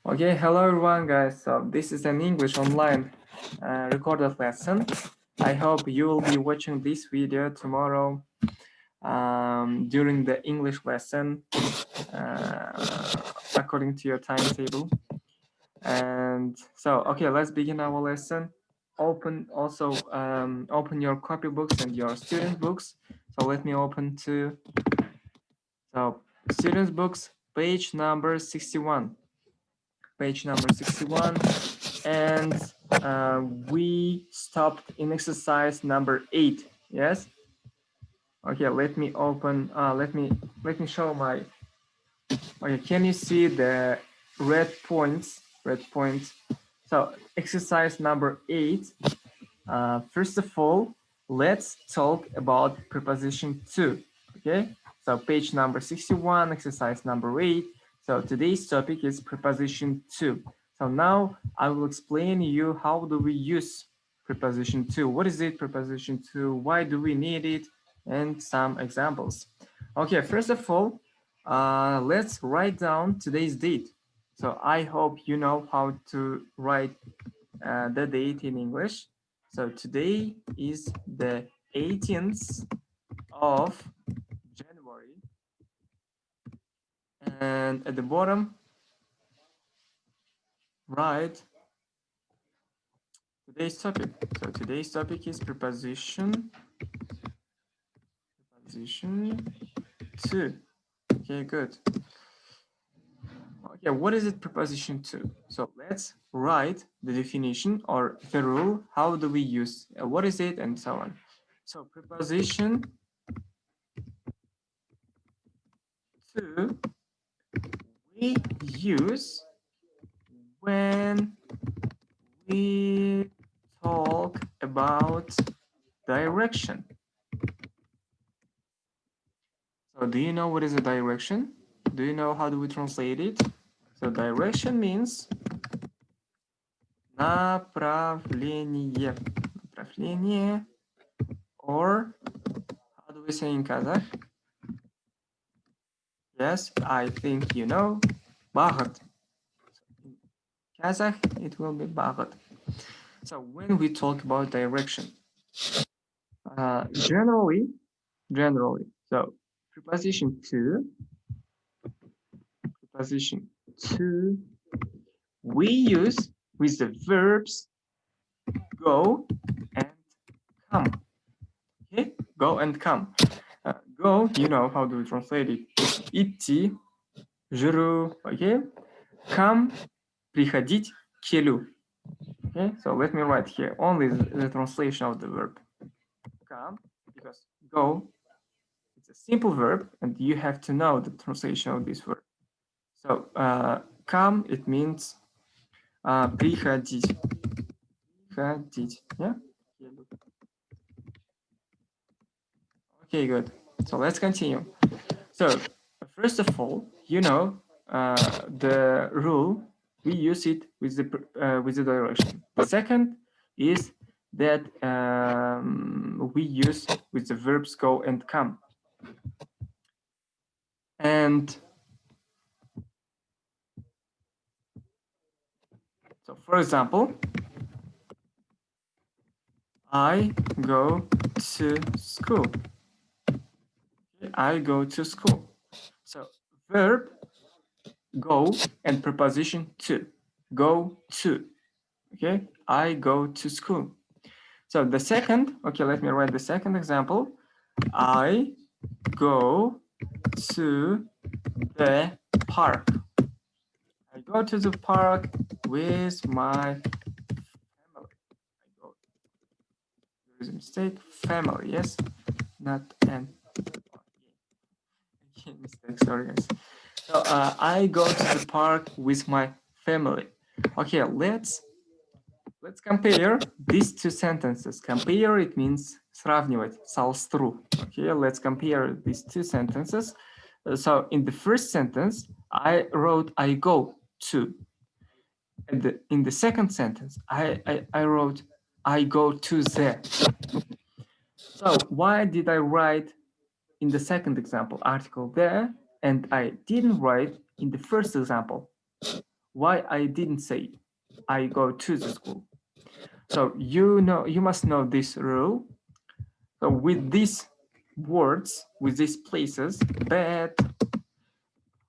Okay, hello everyone, guys. So this is an English online recorded lesson. I hope you will be watching this video tomorrow during the English lesson according to your timetable. And so, okay, let's begin our lesson. Open your copybooks and your student books. So let me open to students books, page number 61. Page number 61, and we stopped in exercise number 8. Yes. Okay, let me open. Let me show my. Okay, can you see the red points? Red points. So exercise number 8. First of all, let's talk about preposition to. Okay, so page number 61, exercise number 8. So today's topic is preposition to. So now I will explain you how do we use preposition to. What is it, preposition to? Why do we need it? And some examples. Okay, first of all, let's write down today's date. So I hope you know how to write the date in English. So today is the 18th of January. And at the bottom, write today's topic. So today's topic is preposition to. Okay, good. Okay, what is it preposition to? So let's write the definition or the rule. How do we use? What is it, and so on. So preposition to we use when we talk about direction. So do you know what is a direction? Do you know how do we translate it? So direction means направление. Направление, or how do we say in Kazakh? Yes, I think you know. Бағыт. In Kazakh, it will be бағыт. So when we talk about direction, generally, so preposition to, we use with the verbs go and come. Okay, go and come. Go, you know how do we translate it? Идти, жүру, okay? Come, приходить, келу. Okay, so let me write here only the translation of the verb. Come, because go, it's a simple verb, and you have to know the translation of this verb. So come, it means приходить. Приходить, yeah? Okay, good. So let's continue. So first of all, you know the rule, we use it with the direction. The second is that we use with the verbs go and come. And so, for example, I go to school. I go to school. So verb go and preposition to. Go to. Okay, I go to school. So the second, okay, let me write the second example. I go to the park. I go to the park with my family. There is a mistake. Family, yes, not an. Okay, mistake. Sorry, guys. So I go to the park with my family. Okay, let's compare these two sentences. Compare, it means сравнивать, салстру. Okay, let's compare these two sentences. So in the first sentence, I wrote I go to. And in the second sentence, I wrote I go to the. So why did I write in the second example article there and I didn't write in the first example? Why I didn't say I go to the school? So you must know this rule. So with these words, with these places, bed,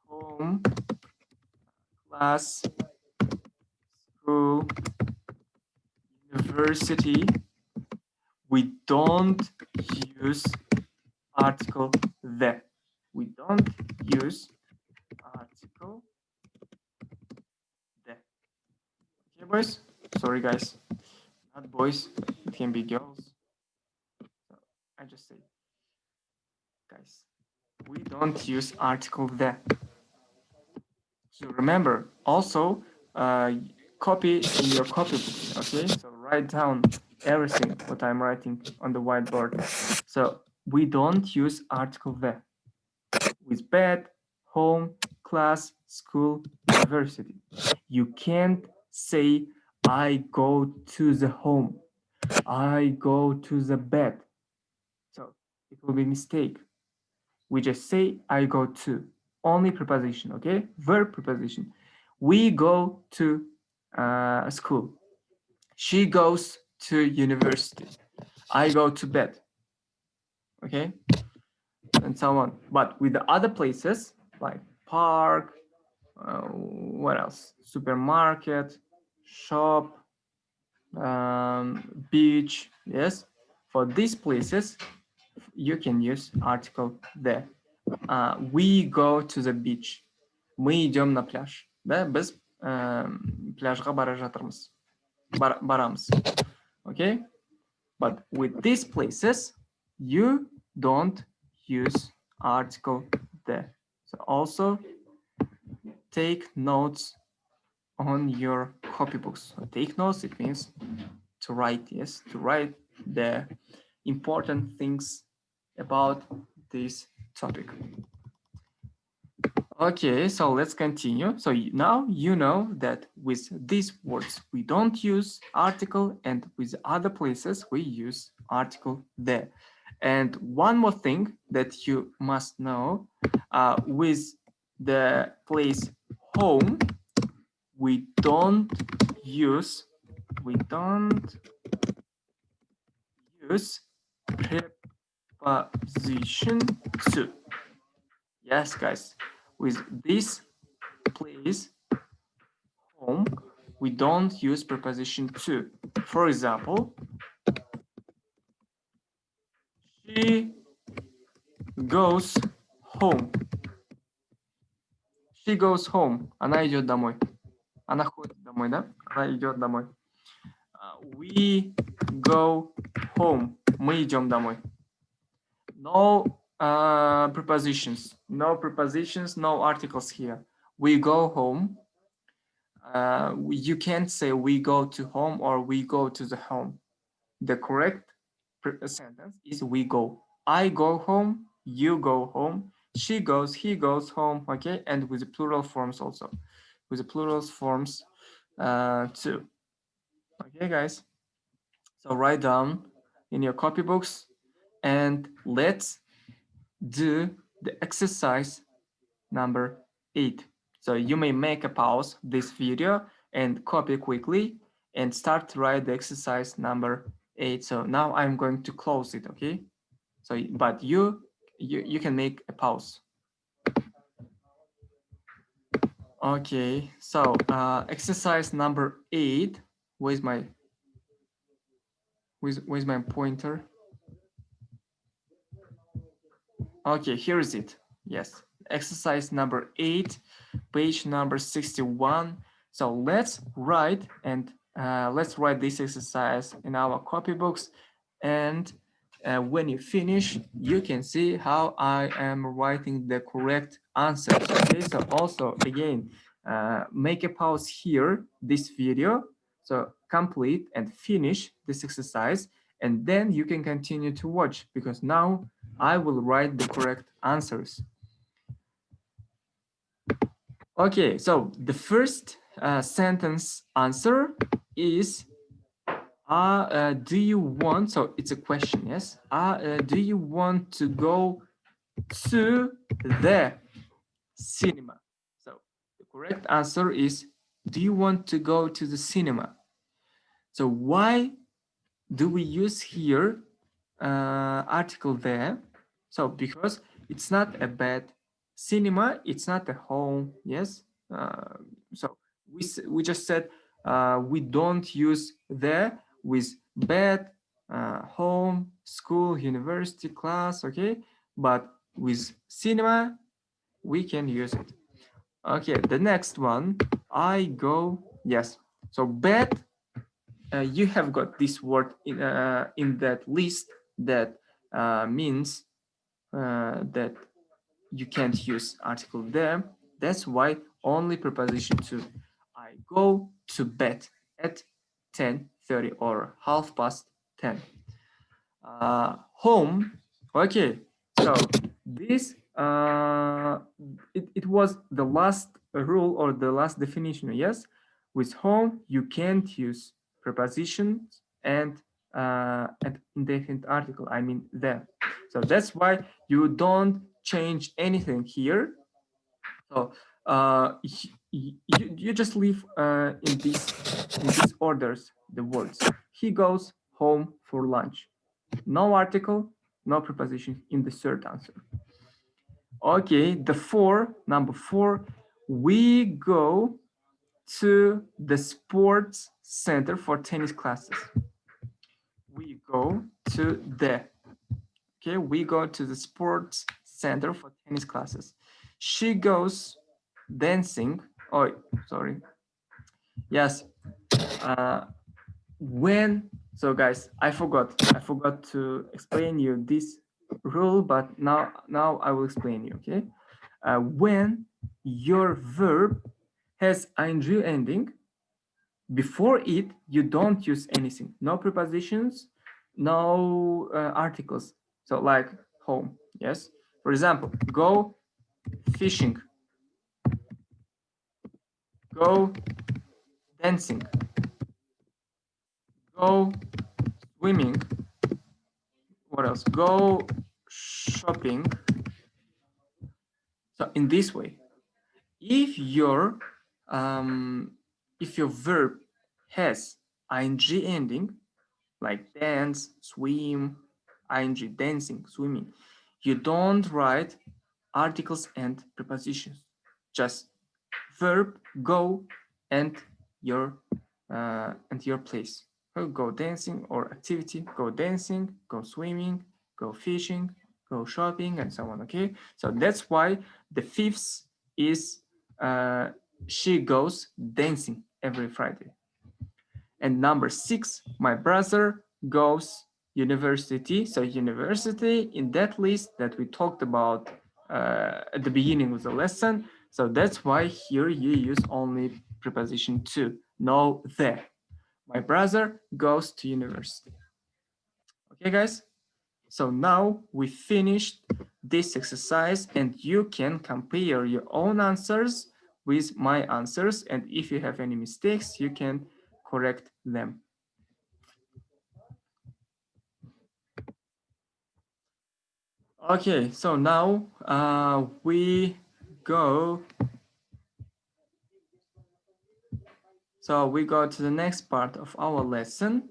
home, class, school, university, we don't use article the. We don't use article the. Okay, boys? Sorry, guys. Not boys, it can be girls. So I just say, guys, we don't use article the. So remember, also copy in your copybook, okay? So write down everything what I'm writing on the whiteboard. So we don't use article the with bed, home, class, school, university. You can't say I go to the home, I go to the bed. So it will be a mistake. We just say I go to, only preposition, okay? Verb preposition. We go to school. She goes to university. I go to bed, okay? And so on. But with the other places like park, what else? Supermarket, shop, beach, yes? For these places, you can use article the. We go to the beach. Мы идем на пляж. Да, біз пляжға бара жатырмыз. Барамыз. Okay? But with these places, you don't use article the. So also take notes on your copybooks. So take notes, it means to write, yes, to write the important things about this topic. Okay, so let's continue. So now you know that with these words, we don't use article, and with other places, we use article the. And one more thing that you must know, with the place home, we don't use preposition to. Yes, guys, with this place home, we don't use preposition to. For example, she goes home. She goes home. Она идет домой. Она ходит домой, да? Она идет домой. We go home. Мы идем домой. No prepositions. No prepositions, no articles here. We go home. You can't say we go to home or we go to the home. The correct sentence is we go. I go home, you go home, she goes, he goes home, okay? And with the plural forms also. With the plural forms too. Okay, guys? So write down in your copybooks and let's do the exercise number 8. So you may make a pause this video and copy quickly and start to write the exercise number 8. So now I'm going to close it, okay? So, but you can make a pause. Okay, so exercise number 8. Where's my pointer? Okay, here is it. Yes, exercise number 8, page number 61. So let's write this exercise in our copybooks, and when you finish, you can see how I am writing the correct answers. Okay, so also again, make a pause here, this video, so complete and finish this exercise, and then you can continue to watch, because now I will write the correct answers. Okay, so the first sentence answer is, do you want, so it's a question, yes? Do you want to go to the cinema? So the correct answer is do you want to go to the cinema? So why do we use here article there? So because it's not a bed. Cinema, it's not a home. Yes. So we just said we don't use there with bed, home, school, university, class. Okay, but with cinema we can use it. Okay, the next one, I go. Yes. So bed, you have got this word in that list that means that you can't use article there. That's why only preposition to. I go to bed at 10:30 or 10:30. Home. Okay, so this it was the last rule or the last definition. Yes, with home you can't use prepositions and indefinite article. I mean them. So that's why you don't change anything here. So you just leave in these orders the words. He goes home for lunch. No article, no preposition in the third answer. Okay, number four, we go to the sports center for tennis classes. We go to we go to the sports center for tennis classes. She goes dancing. Oh, sorry. Yes. So guys, I forgot to explain you this rule, but now I will explain you. Okay, when your verb has ing ending, before it you don't use anything, no prepositions, no articles. So like home. Yes, for example, go fishing, go dancing, go swimming. What else? Go shopping. So in this way, if your verb has ing ending, like dance, swim, ing dancing, swimming, you don't write articles and prepositions. Just verb, go, and your place. Go dancing or activity, go dancing, go swimming, go fishing, go shopping, and so on. Okay, so that's why the fifth is she goes dancing every Friday. And number 6, my brother goes university. So university in that list that we talked about at the beginning of the lesson. So that's why here you use only preposition to, no the. My brother goes to university. Okay, guys? So now we finished this exercise and you can compare your own answers with my answers. And if you have any mistakes, you can correct them. Okay, so now we go to the next part of our lesson.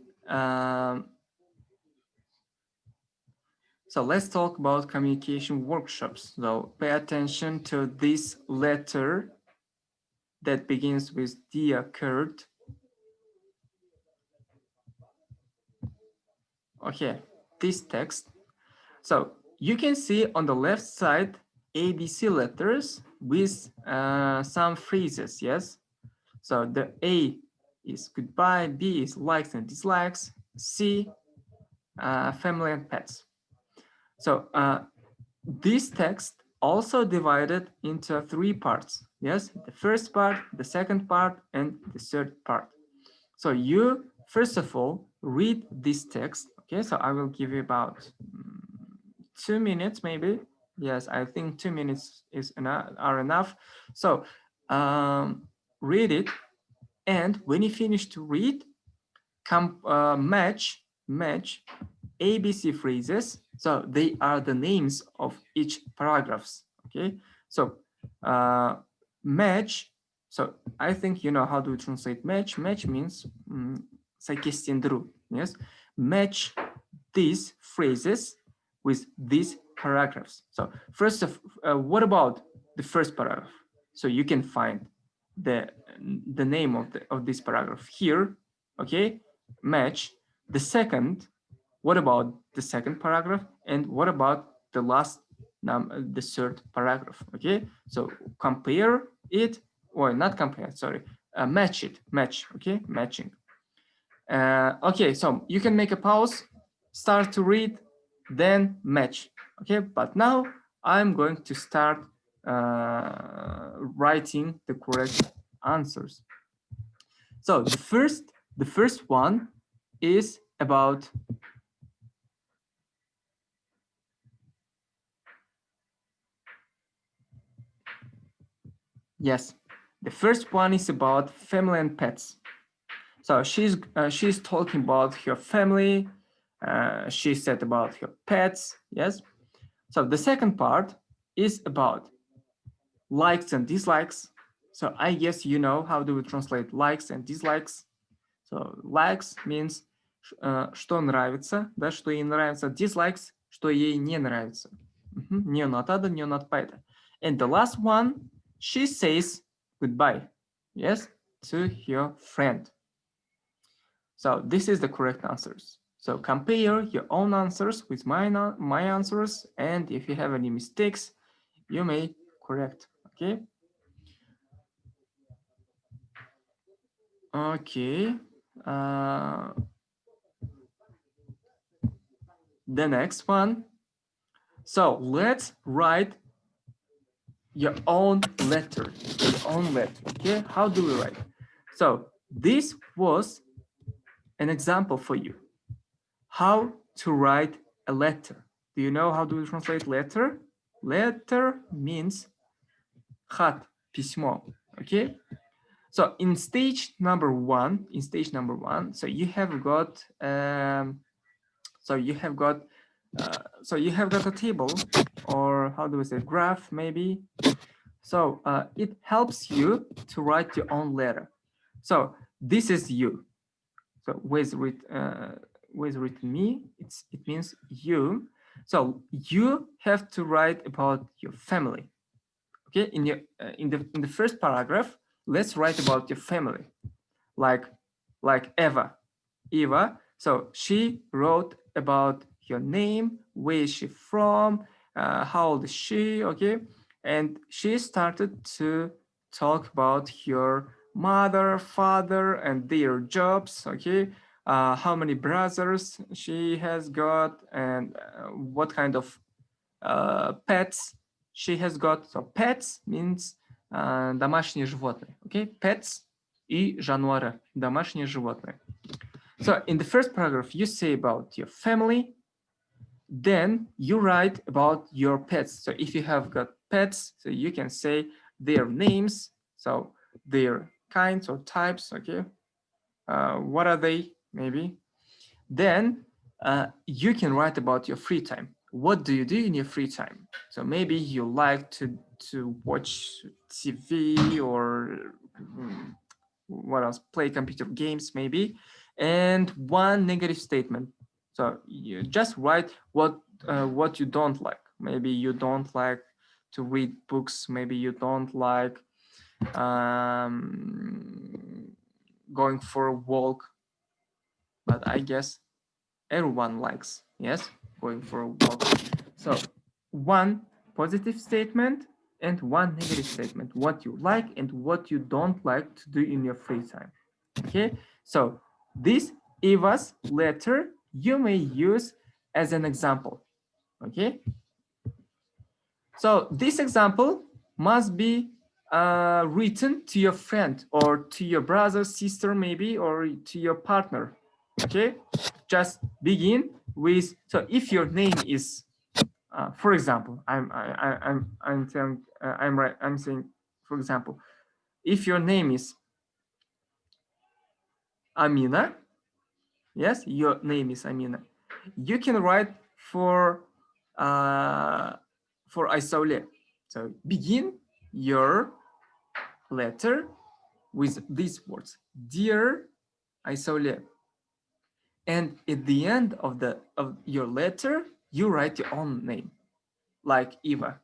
So let's talk about communication workshops. So pay attention to this letter that begins with Dear Kurt. Okay, this text. So you can see on the left side ABC letters with some phrases, yes? So the A is goodbye, B is likes and dislikes, C, family and pets. So this text also divided into 3 parts, yes? The first part, the second part, and the third part. So you, first of all, read this text, okay? So I will give you about 2 minutes maybe. Yes, I think 2 minutes are enough. So read it, and when you finish to read, match ABC phrases. So they are the names of each paragraphs. Okay, so match So I think you know how to translate match. Match means сәйкестендіру. Yes, match these phrases with these paragraphs. So first of what about the first paragraph? So you can find the name of this paragraph here. Okay, match. The second, what about the second paragraph? And what about the last the third paragraph? Okay, so compare it, or not compare, sorry, match it, match, okay, matching. Okay, so you can make a pause, start to read, then match, okay? But now I'm going to start writing the correct answers. So the first one is about yes, the first one is about family and pets. So she's talking about her family. She said about her pets. Yes. So the second part is about likes and dislikes. So I guess you know how do we translate likes and dislikes. So likes means что нравится, да, что ей нравится. Dislikes, что ей не нравится. Не not other, не not better. And the last one, she says goodbye. Yes, to her friend. So this is the correct answers. So compare your own answers with my answers, and if you have any mistakes, you may correct. Okay. Okay. The next one. So let's write your own letter. Your own letter. Okay. How do we write? So this was an example for you. How to write a letter. Do you know how to translate letter? Letter means хат, письмо. Okay. So in stage number one, so you have got a table, or how do we say, graph maybe. So it helps you to write your own letter. So this is you. So with written me, it means you. So you have to write about your family. Okay, in the first paragraph, let's write about your family, like Eva. So she wrote about your name, where is she from, how old is she, okay? And she started to talk about your mother, father, and their jobs, okay? How many brothers she has got, and what kind of pets she has got. So pets means домашние животные, okay? Pets и жануары, домашние животные. So in the first paragraph, you say about your family, then you write about your pets. So if you have got pets, so you can say their names, so their kinds or types, okay? What are they, maybe? Then you can write about your free time. What do you do in your free time? So maybe you like to watch TV, or what else? Play computer games, maybe. And one negative statement. So you just write what you don't like. Maybe you don't like to read books. Maybe you don't like going for a walk. But I guess everyone likes, yes, going for a walk. So one positive statement and one negative statement, what you like and what you don't like to do in your free time. Okay, so this Eva's letter you may use as an example. Okay, so this example must be written to your friend, or to your brother, sister, maybe, or to your partner. Okay, just begin with, so if your name is for example, I'm saying, for example, if your name is Amina, yes, your name is Amina, you can write for Aisaule. So begin your letter with these words, dear Aysaule. And at the end of your letter, you write your own name, like Eva.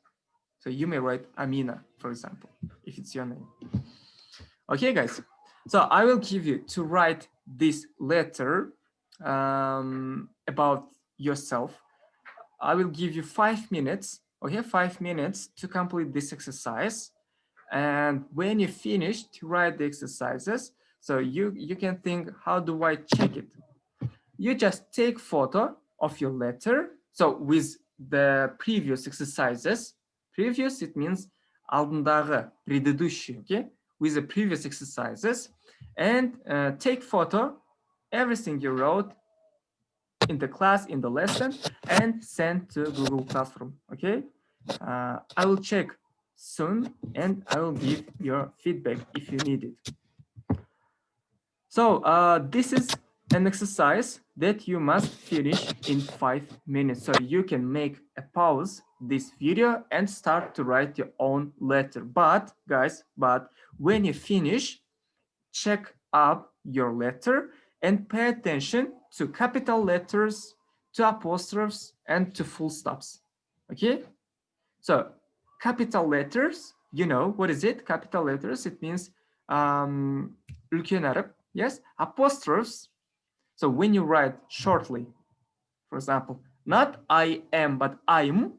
So you may write Amina, for example, if it's your name. Okay, guys. So I will give you to write this letter about yourself. I will give you 5 minutes. Okay, 5 minutes to complete this exercise. And when you finish to write the exercises, so you can think, how do I check it? You just take photo of your letter. So with the previous exercises, previous, it means алдындағы, предыдущий, okay? With the previous exercises, and take photo, everything you wrote in the class, in the lesson, and send to Google Classroom, okay? I will check soon, and I will give your feedback if you need it. So this is an exercise that you must finish in 5 minutes. So you can make a pause this video and start to write your own letter. But guys, when you finish, check up your letter and pay attention to capital letters, to apostrophes, and to full stops. Okay? So capital letters, you know, what is it? Capital letters, it means үлкен әріп. Yes, apostrophes. So when you write shortly, for example, not I am, but I'm.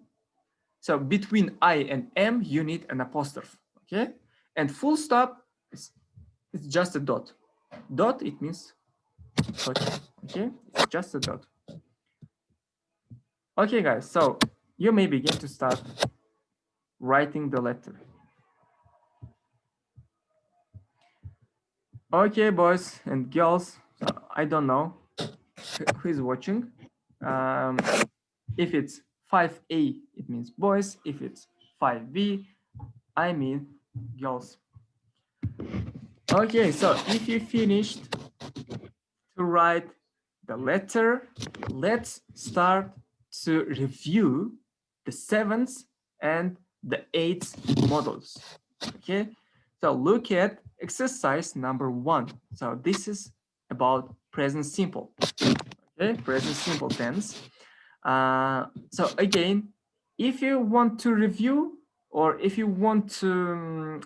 So between I and M, you need an apostrophe, okay? And full stop, it's just a dot. Dot, it means, okay? It's just a dot. Okay, guys, so you may begin to start writing the letter. Okay, boys and girls, I don't know who is watching. If it's 5A, it means boys. If it's 5B, I mean girls. Okay, so if you finished to write the letter, let's start to review the 7th and the 8th models. Okay, so look at exercise number 1. So this is about present simple. Okay, present simple tense. So again, if you want to review or if you want to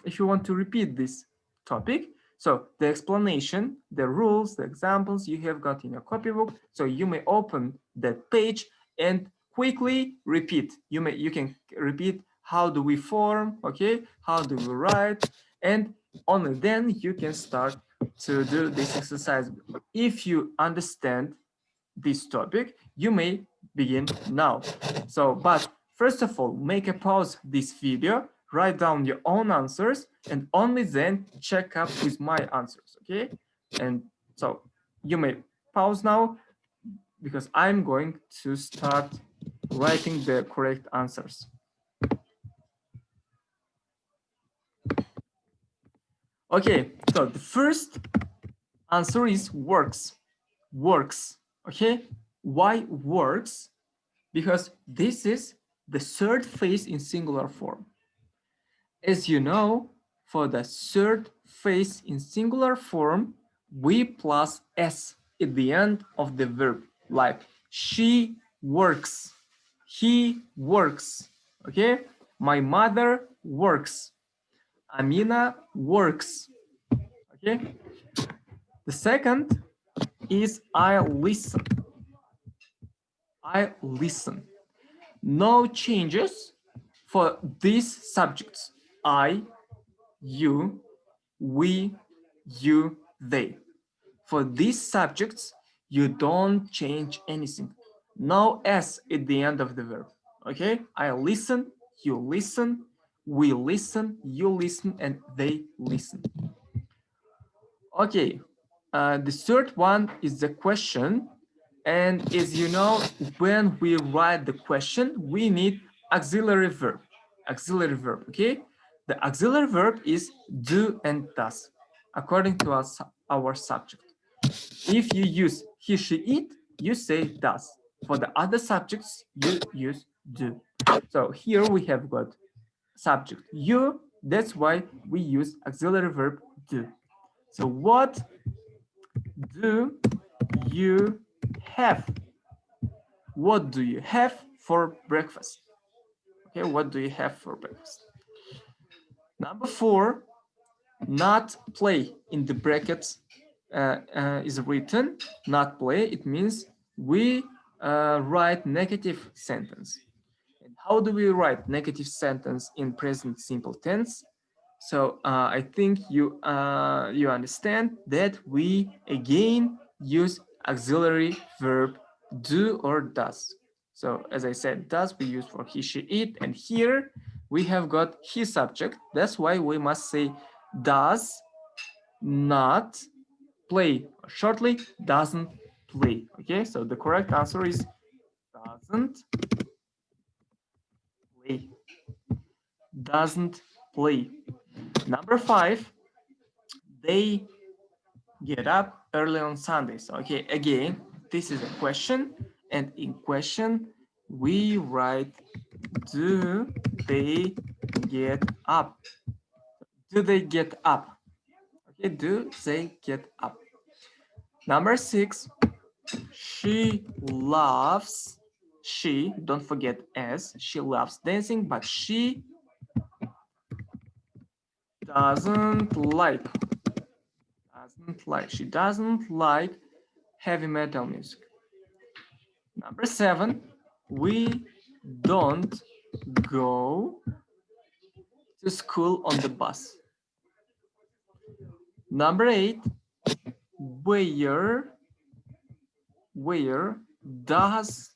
repeat this topic, so the explanation, the rules, the examples you have got in your copybook, so you may open that page and quickly repeat. You can repeat, how do we form, okay, how do we write, and only then you can start to do this exercise. If you understand this topic, you may begin now. So, but first of all, make a pause this video, write down your own answers, and only then check up with my answers, okay? And so you may pause now because I'm going to start writing the correct answers. Okay, so the first answer is works. Works, okay? Why works? Because this is the third phase in singular form. As you know, for the third phase in singular form, we plus s at the end of the verb, like she works, he works, okay? My mother works, Amina works, okay? The second is I listen. I listen. No changes for these subjects. I, you, we, you, they. For these subjects, you don't change anything. No S at the end of the verb. Okay? I listen, you listen, we listen, you listen, and they listen. Okay. The third one is the question. And as you know, when we write the question, we need auxiliary verb. Auxiliary verb, okay? The auxiliary verb is do and does, according to our subject. If you use he, she, it, you say does. For the other subjects, you use do. So here we have got subject you, that's why we use auxiliary verb do. So what do you have? What do you have for breakfast? Okay, what do you have for breakfast? Number 4, not play in the brackets is written. Not play, it means we write negative sentence. And how do we write negative sentence in present simple tense? So I think you understand that we again use auxiliary verb do or does. So as I said, does we use for he, she, it, and here we have got he subject. That's why we must say does not play. Shortly, doesn't play. Okay, so the correct answer is doesn't play. Doesn't play. Number 5, they get up early on Sundays. Okay, again, this is a question, and in question we write do they get up? Do they get up? Okay, do they get up? Number 6, she loves, she, don't forget S, she loves dancing, but she doesn't like, she doesn't like heavy metal music. Number 7, we don't go to school on the bus. Number 8, where does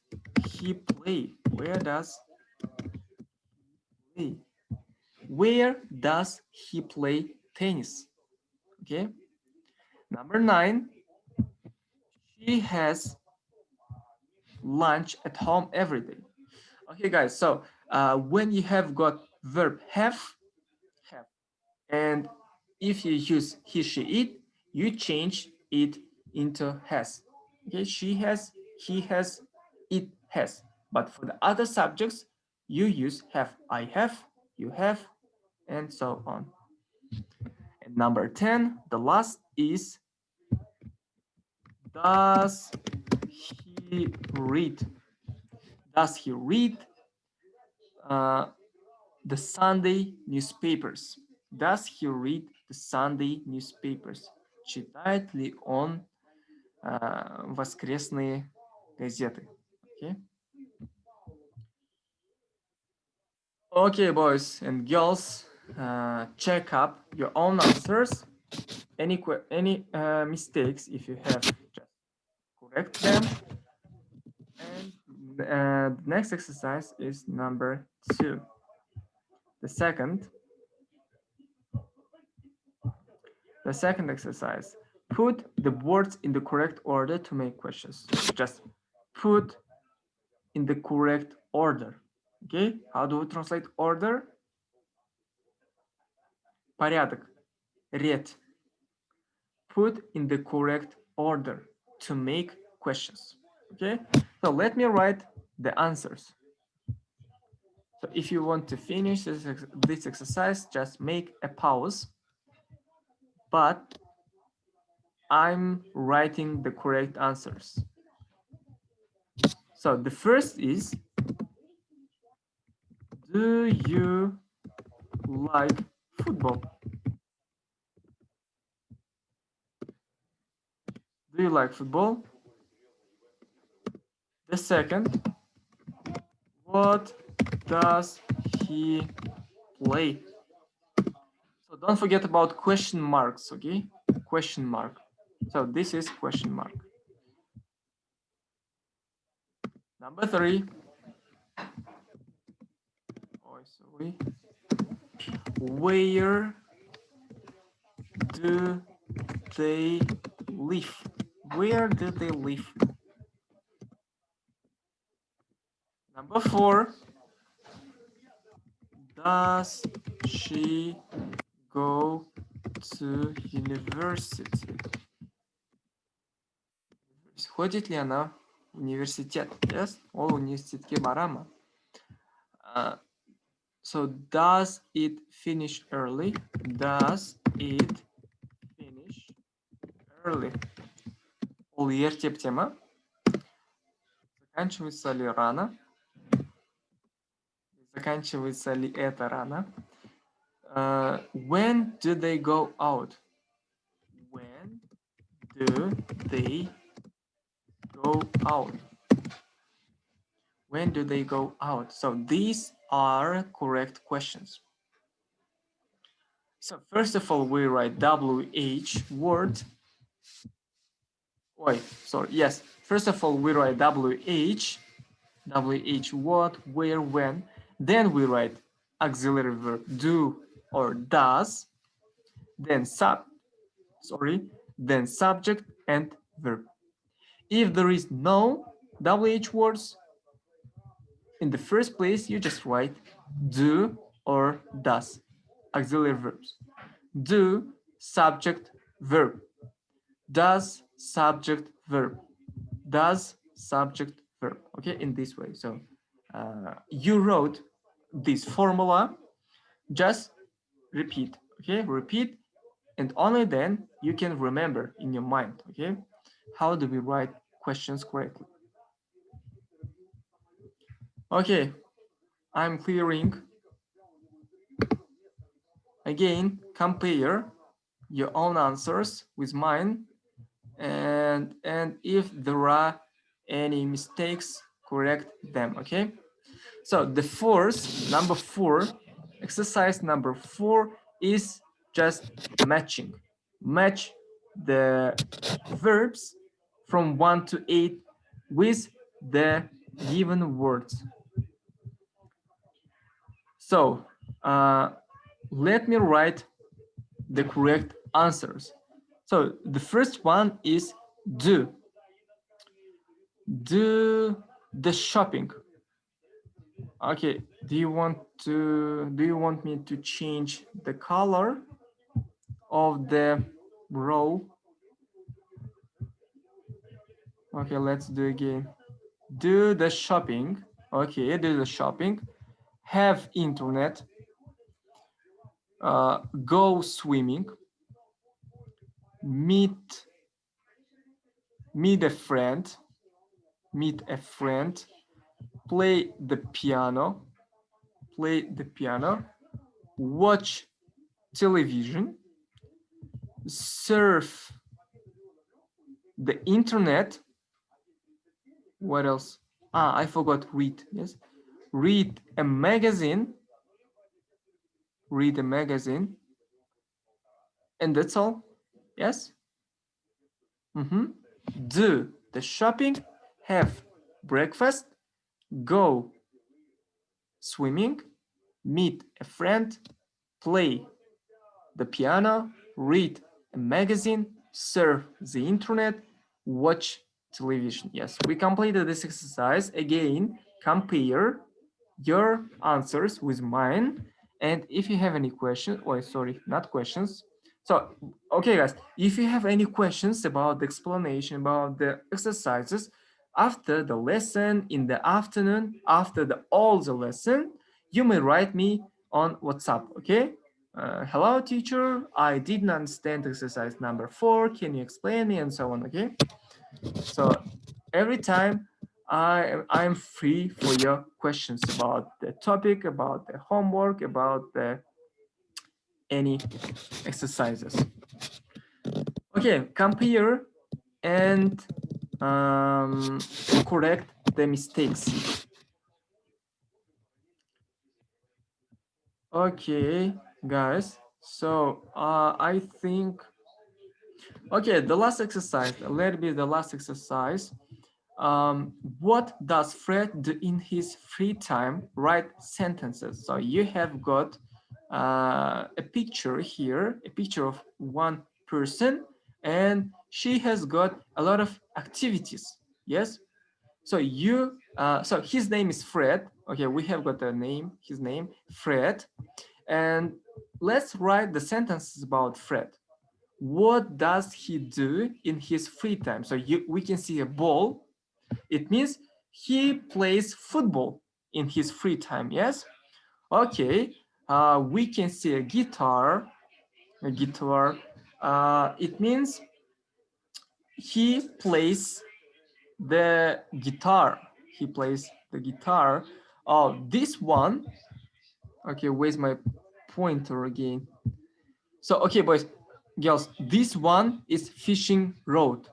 he play? Where does he play? Where does he play tennis? Okay. Number 9, she has lunch at home every day. Okay, guys, so when you have got verb have, and if you use he, she, it, you change it into has. Okay, she has, he has, it has. But for the other subjects, you use have. I have, you have, and so on. And number 10, the last is does he read? Does he read the Sunday newspapers? Does he read the Sunday newspapers? Читает ли он воскресные газеты? Okay. Okay, boys and girls, check up your own answers. Any mistakes, if you have, just correct them. And the next exercise is number 2. The second exercise, put the words in the correct order to make questions. Just put in the correct order. Okay, how do we translate order? Порядок, ред. Put in the correct order to make questions. Okay, so let me write the answers. So if you want to finish this exercise, just make a pause. But I'm writing the correct answers. So the first is, do you like football? Do you like football? The second, what does he play? So don't forget about question marks, okay? Question mark. So this is question mark. Number 3. Oh, sorry. Where do they live? Where do they live? Number 4. Does she go to university? Ходит ли она в университет? Yes, ол университетке барама. So does it finish early? Does it finish early. Ол ерте ма? Заканчивается ли рано? Заканчивается ли это рано? When do they go out? When do they go out? When do they go out? So these are correct questions. So first of all, we write WH word. Wait, sorry. Yes. First of all, we write WH what, where, when. Then we write auxiliary verb do or does. Then then subject and verb. If there is no WH words, in the first place, you just write do or does, auxiliary verbs. Do, subject, verb. Does, subject, verb. Does, subject, verb. Okay, in this way. So you wrote this formula, just repeat. Okay, repeat, and only then you can remember in your mind. Okay, how do we write questions correctly? Okay, I'm clearing. Again, compare your own answers with mine, and if there are any mistakes, correct them. Okay, so the number 4, exercise number 4 is just matching. Match the verbs from 1 to 8 with the given words. So let me write the correct answers. So the first one is do the shopping. Okay, do you want me to change the color of the row? Okay, let's do again. Do the shopping. Okay, do the shopping. Have internet. Go swimming. Meet a friend. Meet a friend. Play the piano. Play the piano. Watch television. Surf the internet. What else? I forgot read. Yes, read a magazine. Read a magazine. And that's all. Yes. Do the shopping. Have breakfast. Go swimming. Meet a friend. Play the piano. Read a magazine. Surf the internet. Watch television. Yes, we completed this exercise. Again, compare your answers with mine. And if you have any questions, not questions. So, okay, guys, if you have any questions about the explanation, about the exercises, after the lesson, in the afternoon, after all the lesson, you may write me on WhatsApp, okay? Hello, teacher, I didn't understand exercise number 4. Can you explain me? And so on, okay? So every time I'm free for your questions about the topic, about the homework, about any exercises. Okay, compare and correct the mistakes. Okay, guys. So I think, okay, the last exercise, let me the last exercise. What does Fred do in his free time? Write sentences. So you have got a picture here, a picture of one person, and she has got a lot of activities. Yes. So so his name is Fred. Okay, we have got a name, his name, Fred. And let's write the sentences about Fred. What does he do in his free time? So we can see a ball. It means he plays football in his free time, yes? Okay, we can see a guitar. It means he plays the guitar. He plays the guitar. Oh, this one. Okay, where's my pointer again? So, okay, boys, girls, this one is fishing rod.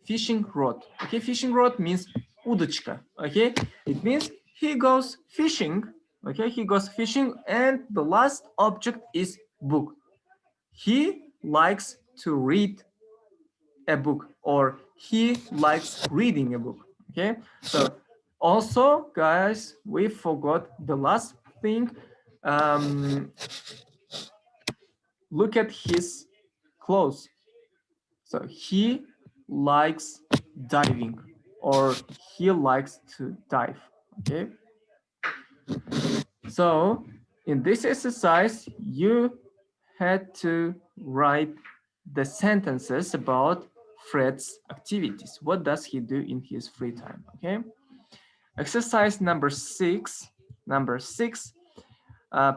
Fishing rod. Okay, fishing rod means удочка. Okay, it means he goes fishing. Okay, he goes fishing, and the last object is book. He likes to read a book, or he likes reading a book. Okay, so also, guys, we forgot the last thing. Look at his clothes. So he likes diving, or he likes to dive. Okay. So in this exercise, you had to write the sentences about Fred's activities. What does he do in his free time? Okay. Exercise number six.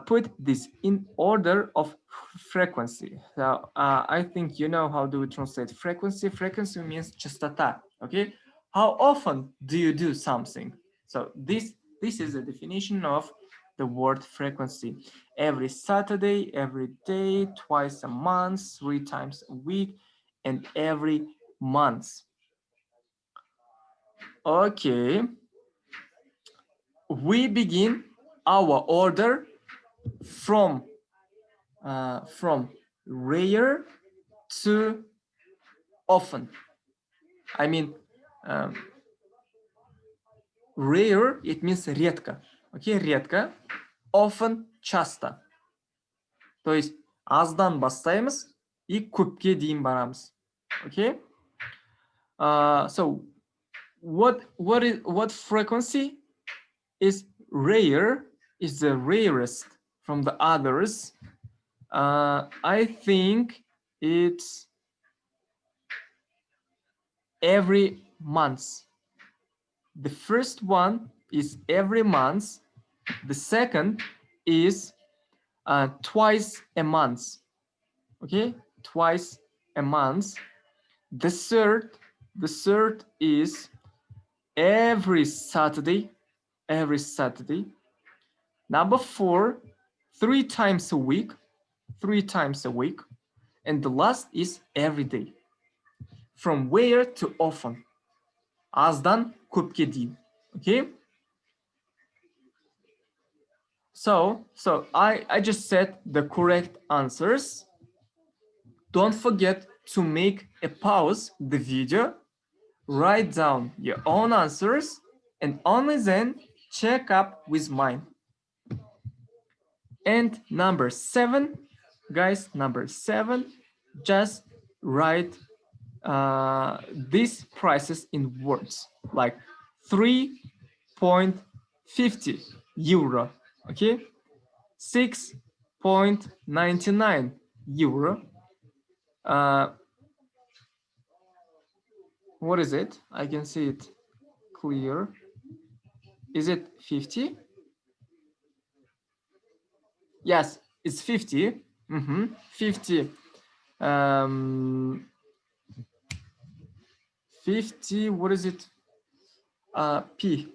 Put this in order of frequency. So I think you know how do we translate frequency. Frequency means частота. Okay. How often do you do something? So this is a definition of the word frequency. Every Saturday, every day, twice a month, 3 times a week, and every month. Okay. We begin our order from rare to often. I mean, rare, it means редко. Okay, редко. Often, часто. То есть, аздан бастаймыз и көпке дейін барамыз. Okay? So, what frequency is rare, is the rarest from the others. I think it's every month. The first one is every month. The second is twice a month. Okay, twice a month. The third is every Saturday. Every Saturday. Number 4, 3 times a week. 3 times a week. And the last is every day. From where to often. Azdan көпке дейін. Okay? So I just said the correct answers. Don't forget to make a pause the video, write down your own answers, and only then check up with mine. And number 7, guys, number 7, just write these prices in words, like 3.50 euro, okay, 6.99 euro. What is it? I can see it clear. Is it 50? Yes, it's 50. 50. 50. What is it? P.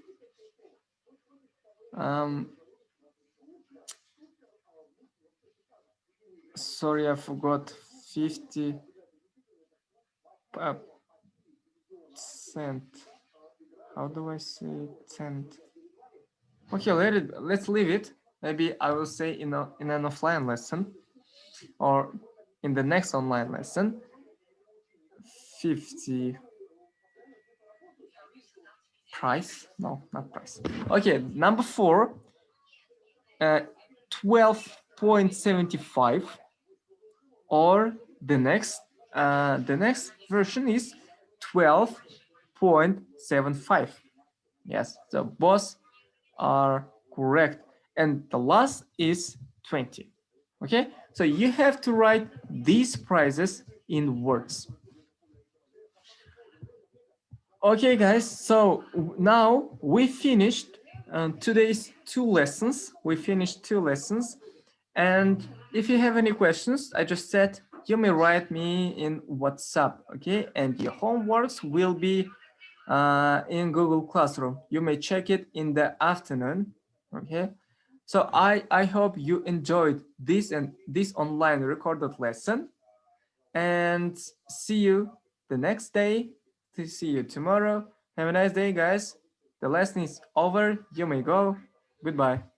Sorry, I forgot. 50 cent. How do I say cent? Okay, let's leave it. Maybe I will say in an offline lesson, or in the next online lesson. 50 price. No, not price. Okay, number 4, 12.75, or the next version is 12.75. Yes, so both are correct, and the last is 20. Okay, so you have to write these prices in words. Okay, guys, so now we finished today's 2 lessons. We finished 2 lessons. And if you have any questions, I just said you may write me in WhatsApp, okay? And your homeworks will be in Google Classroom. You may check it in the afternoon, okay? So I hope you enjoyed this and this online recorded lesson, and see you the next day. To see you tomorrow. Have a nice day, guys. The lesson is over. You may go. Goodbye.